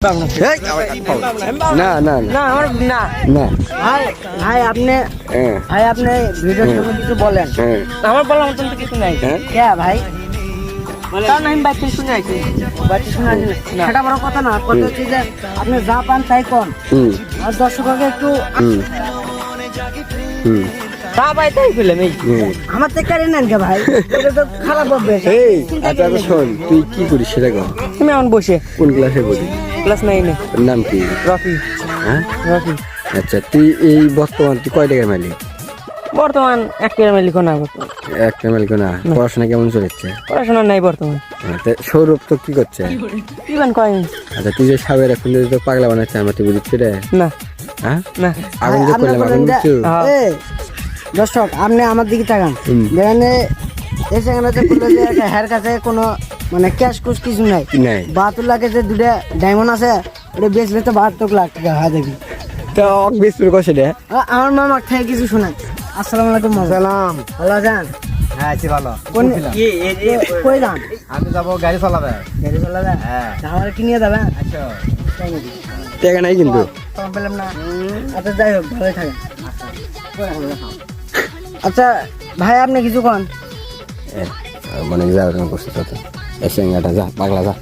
না না না আমার না না ভাই ভাই আপনি ভাই আপনি ভিডিওর সময় কিছু বলেন আমার বলার মতন তো কিছু নাই কে ভাই কারণ আমি বাচ্চা শুনে আছি বাচ্চা শুনে আছি সেটা বড় কথা না কথা হচ্ছে যে আপনি যা পান তাই কম আর দর্শককে একটু তা ভাই তাই বললাম এই আমার থেকে কারে নেন কে ভাই এটা তো খারাপ হবে এই আচ্ছা শোন তুই কি করিস সেটা কর তুমি এখন বসে কোন ক্লাসে পড়ি ক্লাস 9 এ তোর নাম কি রফি হ্যাঁ রফি আচ্ছা তুই এই বর্তমান তুই কয় টাকার মালিক বর্তমান 1 টাকা মালিক না একটা মালিক না পড়াশোনা কেমন চলছে পড়াশোনা নাই বর্তমান সৌরভ তো কি করছে কি বান কয় আচ্ছা তুই যে সাবের এখন তো পাগলা বানাচ্ছে আমার তুই বুঝছিস রে না হ্যাঁ না আগুন যে করলাম আগুন বুঝছো দর্শক আপনি আমার দিকে তাকান দেখেন এই সেখানে বললো যে হের কাছে কোনো মানে ক্যাশ কুশ কিছু নাই নাই 72 লাখের যে দুটা ডায়মন্ড আছে ওটা বেচলে তো 72 লাখ টাকা হয় দেখি তো অক বিস্তুর কষে রে আমার মামা থেকে কিছু শোনান আসসালামু আলাইকুম সালাম ভালো আছেন হ্যাঁ আছি ভালো কোন কই যান আমি যাবো গাড়ি চালাবে গাড়ি চালাবেন হ্যাঁ আমার কি নিয়ে যাবেন আচ্ছা টাকা নাই কিন্তু তখন পেলাম না আচ্ছা যাই হোক ভালো থাকেন আচ্ছা ভাই আপনি কিছু কন মানে যা করছিস এসে যা পাগলা যা